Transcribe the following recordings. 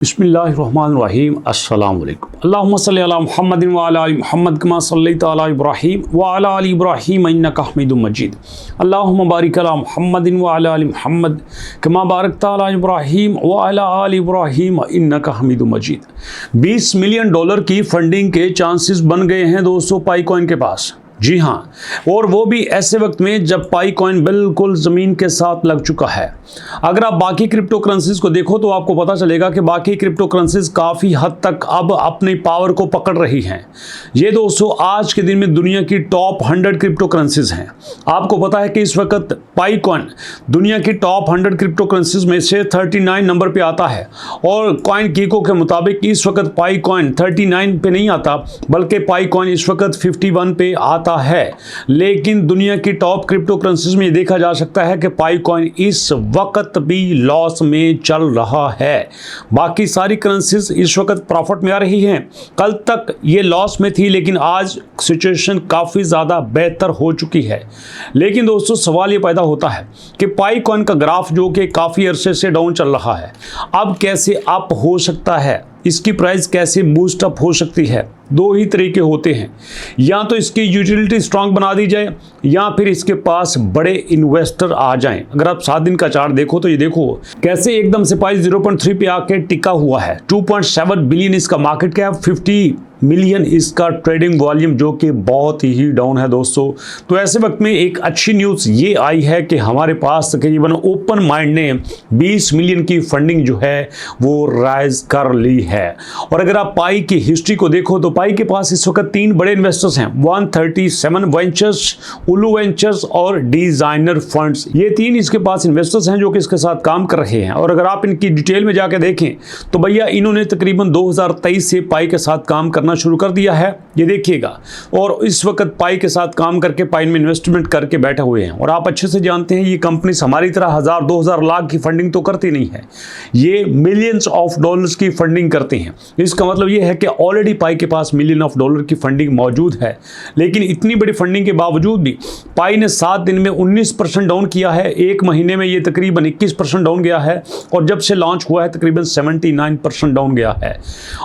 बिस्मिल्लाहिर्रहमानिर्रहीम अस्सलाम वालेकुम। अल्लाहुम्मा सल्लि अला मुहम्मदिन व अला आलि मुहम्मद कमा सल्लैता अला इब्राहीम व अला आलि इब्राहीम इन्नका हमीदुम मजीद। अल्लाहुम्मा बारिक अला मुहम्मदिन व अला आलि मुहम्मद कमा बारकता अला इब्राहीम व अला आलि इब्राहीम इन्नका हमीदुम मजीद। $20 मिलियन की फंडिंग के चांसेस बन गए हैं दोस्तों पाईकॉइन के पास। जी हाँ, और वो भी ऐसे वक्त में जब पाईकॉइन बिल्कुल ज़मीन के साथ लग चुका है। अगर आप बाकी क्रिप्टो करेंसीज को देखो तो आपको पता चलेगा कि बाकी क्रिप्टो करेंसीज काफ़ी हद तक अब अपनी पावर को पकड़ रही हैं। ये दोस्तों आज के दिन में दुनिया की टॉप 100 क्रिप्टो करेंसीज हैं। आपको पता है कि इस वक्त पाईकॉइन दुनिया की टॉप 100 क्रिप्टो करेंसीज में से 39 नंबर पे आता है, और कॉइन कीको के मुताबिक इस वक्त पाईकॉइन 39 पे नहीं आता, बल्कि पाईकॉइन इस वक्त 51 पे आता है। लेकिन दुनिया की टॉप क्रिप्टो करेंसीज में देखा जा सकता है कि पाईकॉइन इस वक्त भी लॉस में चल रहा है। बाकी सारी करेंसीज इस वक्त प्रॉफिट में आ रही हैं। कल तक ये लॉस में थी, लेकिन आज सिचुएशन काफ़ी ज़्यादा बेहतर हो चुकी है। लेकिन दोस्तों सवाल ये पैदा होता है कि पाईकॉइन का ग्राफ जो कि काफ़ी अरसे से डाउन चल रहा है, अब कैसे अप हो सकता है, इसकी प्राइस कैसे बूस्ट अप हो सकती है। दो ही तरीके होते हैं, या तो इसकी यूटिलिटी स्ट्रांग बना दी जाए या फिर इसके पास बड़े इन्वेस्टर आ जाएं। अगर आप 7 दिन का चार्ट देखो तो ये देखो कैसे एकदम से प्राइस 0.3 पे आके टिका हुआ है। 2.7 बिलियन इसका मार्केट कैप, 50 मिलियन इसका ट्रेडिंग वॉल्यूम, जो कि बहुत ही डाउन है दोस्तों। तो ऐसे वक्त में एक अच्छी न्यूज़ ये आई है कि हमारे पास तकरीबन ओपन माइंड ने 20 मिलियन की फंडिंग जो है वो राइज कर ली है। और अगर आप पाई की हिस्ट्री को देखो तो पाई के पास इस वक्त 3 बड़े इन्वेस्टर्स हैं, 137 वेंचर्स, उलू वेंचर्स और डिजाइनर फंड्स। ये 3 इसके पास इन्वेस्टर्स हैं जो कि इसके साथ काम कर रहे हैं। और अगर आप इनकी डिटेल में जाके देखें तो भैया इन्होंने तकरीबन 2023 से पाई के साथ काम करना शुरू कर दिया है, ये देखिएगा। और इस वक्त पाई के साथ काम करके पाई में इन्वेस्टमेंट करके बैठे हुए हैं। और आप अच्छे से जानते हैं ये कंपनी हमारी तरह 1000-2000 लाख की फंडिंग तो करती नहीं है, ये मिलियंस ऑफ डॉलर्स की फंडिंग करते हैं। इसका मतलब ये है कि ऑलरेडी पाई के पास मिलियन ऑफ डॉलर की फंडिंग मौजूद है। लेकिन इतनी बड़ी फंडिंग के बावजूद भी पाई ने 7 दिन में 19% डाउन किया है। एक महीने में ये तकरीबन 21% डाउन गया है, और जब से लॉन्च हुआ है तकरीबन 79% डाउन गया है,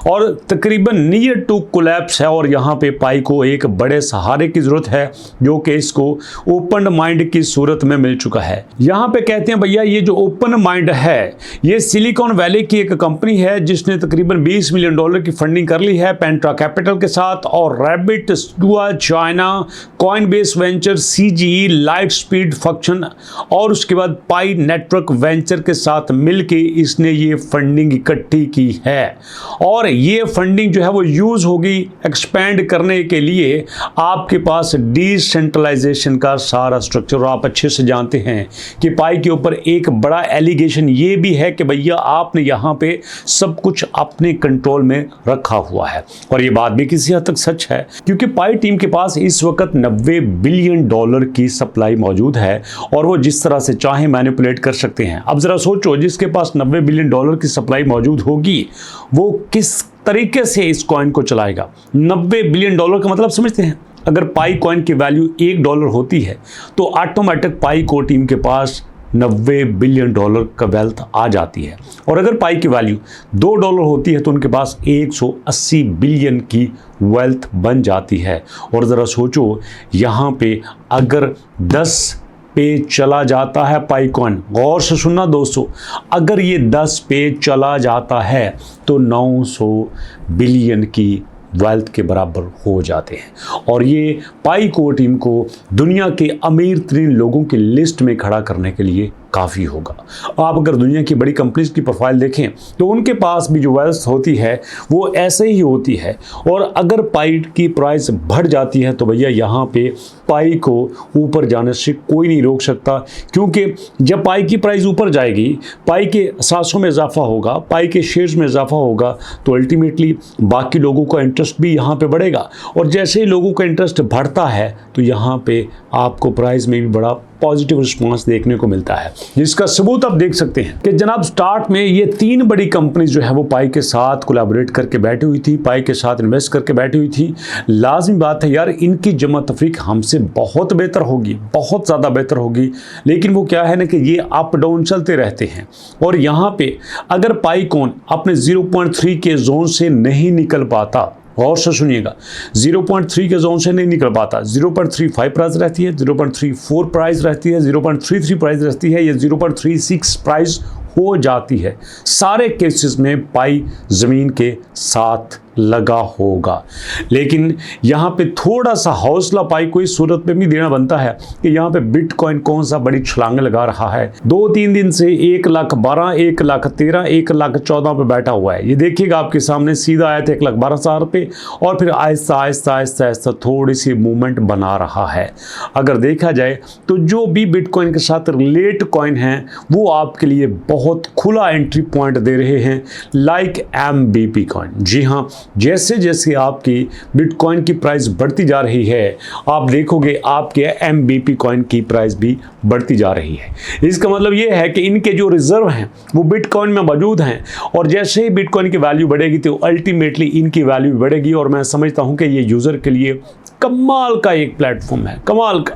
और तकरीबन नियर टू कोलैप्स है। और यहाँ पे पाई को एक बड़े सहारे की जरूरत है, जो कि इसको ओपन माइंड की सूरत में मिल चुका है। यहाँ पे कहते हैं भैया ये जो ओपन माइंड है ये सिलिकॉन वैली की एक कंपनी है जिसने तकरीबन $20 मिलियन की फंडिंग कर ली है पेंट्रा कैपिटल के साथ, और रैबिट, स्टुआ China, Coinbase venture, CGE, light speed function और उसके बाद पाई नेटवर्क वेंचर के साथ मिलके इसने ये फंडिंग इकट्ठी की है। और ये फंडिंग जो है वो यूज होगी एक्सपेंड करने के लिए आपके पास डिसेंट्रलाइजेशन का सारा स्ट्रक्चर। और आप अच्छे से जानते हैं कि पाई के ऊपर एक बड़ा एलिगेशन ये भी है कि भैया आपने यहाँ पे सब कुछ अपने कंट्रोल में रखा हुआ है। और ये बात भी किसी हद तक सच है, क्योंकि पाई टीम के पास इस वक्त $90 बिलियन की सप्लाई मौजूद है, और वो जिस तरह से चाहे मैनिपुलेट कर सकते हैं। अब जरा सोचो, जिसके पास $90 बिलियन की सप्लाई मौजूद होगी वो किस तरीके से इस कॉइन को चलाएगा। $90 बिलियन का मतलब समझते हैं, अगर पाई कॉइन की वैल्यू $1 होती है तो ऑटोमेटिक पाई को टीम के पास $90 बिलियन का वेल्थ आ जाती है। और अगर पाई की वैल्यू $2 होती है तो उनके पास 180 बिलियन की वेल्थ बन जाती है। और ज़रा सोचो, यहाँ पे अगर 10 पे चला जाता है पाईकॉइन, गौर से सुनना दोस्तों, अगर ये 10 पे चला जाता है तो 900 बिलियन की वेल्थ के बराबर हो जाते हैं। और ये पाई को टीम को दुनिया के अमीर तरीन लोगों की लिस्ट में खड़ा करने के लिए काफ़ी होगा। आप अगर दुनिया की बड़ी कंपनीज की प्रोफाइल देखें तो उनके पास भी जो वेल्थ होती है वो ऐसे ही होती है। और अगर पाई की प्राइस बढ़ जाती है तो भैया यहाँ पे पाई को ऊपर जाने से कोई नहीं रोक सकता, क्योंकि जब पाई की प्राइस ऊपर जाएगी, पाई के सांसों में इजाफा होगा, पाई के शेयर्स में इजाफा होगा, तो अल्टीमेटली बाकी लोगों का इंटरेस्ट भी यहाँ पे बढ़ेगा। और जैसे ही लोगों का इंटरेस्ट बढ़ता है तो यहाँ पे आपको प्राइस में भी बड़ा पॉजिटिव रिस्पांस देखने को मिलता है, जिसका सबूत आप देख सकते हैं कि जनाब स्टार्ट में ये 3 बड़ी कंपनी जो है वो पाई के साथ कोलैबोरेट करके बैठी हुई थी, पाई के साथ इन्वेस्ट करके बैठी हुई थी। लाजमी बात है यार, इनकी जमा तफरीक हमसे बहुत बेहतर होगी, बहुत ज़्यादा बेहतर होगी, लेकिन वो क्या है ना कि ये अप डाउन चलते रहते हैं। और यहाँ पे अगर पाईकॉइन अपने 0.3 के जोन से नहीं निकल पाता, और से सुनिएगा, 0.3 के जोन से नहीं निकल पाता, 0.35 प्राइस रहती है, 0.34 प्राइस रहती है, 0.33 प्राइस रहती है, या 0.36 प्राइस हो जाती है, सारे केसेस में पाई ज़मीन के साथ लगा होगा। लेकिन यहाँ पे थोड़ा सा हौसला पाई को इस सूरत में भी देना बनता है कि यहाँ पे बिटकॉइन कौन सा बड़ी छलांग लगा रहा है। 2-3 दिन से 1,12,000, 1,13,000, 1,14,000 पे बैठा हुआ है। ये देखिएगा आपके सामने सीधा आया था 1,12,000 पे, और फिर आहिस्ता आहिस्ता आहिस्ता आहिस्ता थोड़ी सी मूवमेंट बना रहा है। अगर देखा जाए तो जो भी बिटकॉइन के साथ रिलेट कॉइन हैं वो आपके लिए बहुत खुला एंट्री पॉइंट दे रहे हैं, लाइक MBP कॉइन। जी हाँ, जैसे जैसे आपकी बिटकॉइन की प्राइस बढ़ती जा रही है, आप देखोगे आपके MBP कॉइन की प्राइस भी बढ़ती जा रही है। इसका मतलब ये है कि इनके जो रिजर्व हैं वो बिटकॉइन में मौजूद हैं, और जैसे ही बिटकॉइन की वैल्यू बढ़ेगी तो अल्टीमेटली इनकी वैल्यू बढ़ेगी। और मैं समझता हूँ कि ये यूज़र के लिए कमाल का एक प्लेटफॉर्म है, कमाल का,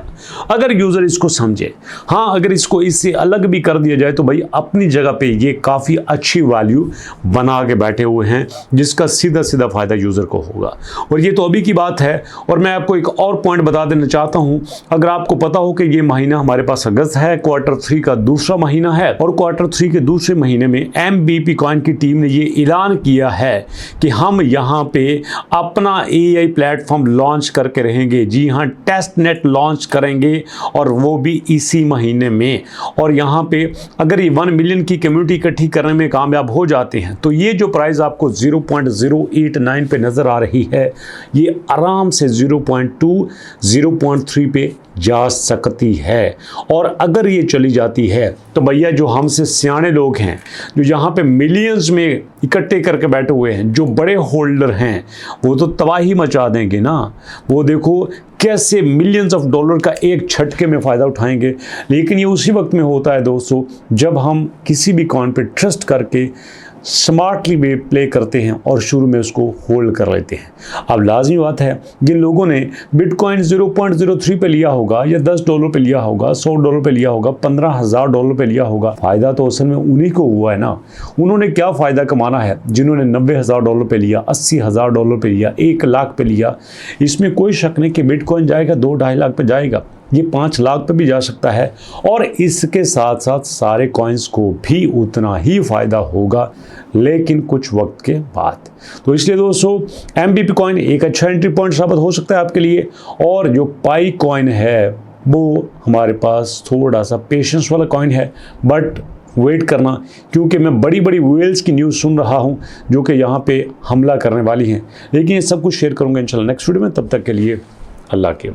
अगर यूज़र इसको समझे। हाँ, अगर इसको इससे अलग भी कर दिया जाए तो भाई अपनी जगह पे ये काफ़ी अच्छी वैल्यू बना के बैठे हुए हैं, जिसका सीधा सीधा फ़ायदा यूज़र को होगा। और ये तो अभी की बात है। और मैं आपको एक और पॉइंट बता देना चाहता हूँ, अगर आपको पता हो कि ये महीना हमारे पास अगस्त है, Q3 का दूसरा महीना है, और Q3 के दूसरे महीने में MBP कॉइन की टीम ने ये ऐलान किया है कि हम यहाँ पे अपना AI प्लेटफॉर्म लॉन्च करके रहेंगे। जी हाँ, टेस्ट नेट लॉन्च करेंगे, और वो भी इसी महीने में। और यहाँ पे अगर ये 1 मिलियन की कम्युनिटी इकट्ठी करने में कामयाब हो जाते हैं तो ये जो प्राइस आपको 0.089 पे नज़र आ रही है, ये आराम से 0.2, 0.3 पे जा सकती है। और अगर ये चली जाती है तो भैया जो हमसे सियाने लोग हैं, जो यहाँ पे मिलियंस में इकट्ठे करके बैठे हुए हैं, जो बड़े होल्डर हैं, वो तो तबाही मचा देंगे ना। वो देखो कैसे मिलियंस ऑफ डॉलर का एक झटके में फ़ायदा उठाएंगे। लेकिन ये उसी वक्त में होता है दोस्तों, जब हम किसी भी कॉइन पे ट्रस्ट करके स्मार्टली वे प्ले करते हैं और शुरू में उसको होल्ड कर लेते हैं। अब लाजमी बात है, जिन लोगों ने बिटकॉइन 0.03 पे लिया होगा, या $10 पे लिया होगा, $100 पे लिया होगा, $15,000 पे लिया होगा, फ़ायदा तो असल में उन्हीं को हुआ है ना। उन्होंने क्या फ़ायदा कमाना है जिन्होंने $90,000 पे लिया, $80,000 पे लिया, 1 लाख पे लिया। इसमें कोई शक नहीं कि बिटकॉइन जाएगा 2-2.5 लाख पे जाएगा, ये 5 लाख पे भी जा सकता है। और इसके साथ साथ सारे कॉइन्स को भी उतना ही फ़ायदा होगा, लेकिन कुछ वक्त के बाद। तो इसलिए दोस्तों MBP कॉइन एक अच्छा एंट्री पॉइंट साबित हो सकता है आपके लिए। और जो पाई कॉइन है वो हमारे पास थोड़ा सा पेशेंस वाला कॉइन है, बट वेट करना, क्योंकि मैं बड़ी बड़ी वेल्स की न्यूज़ सुन रहा हूं जो कि यहाँ पे हमला करने वाली हैं। लेकिन ये सब कुछ शेयर करूँगा इंशाल्लाह नेक्स्ट वीडियो में। तब तक के लिए अल्लाह के।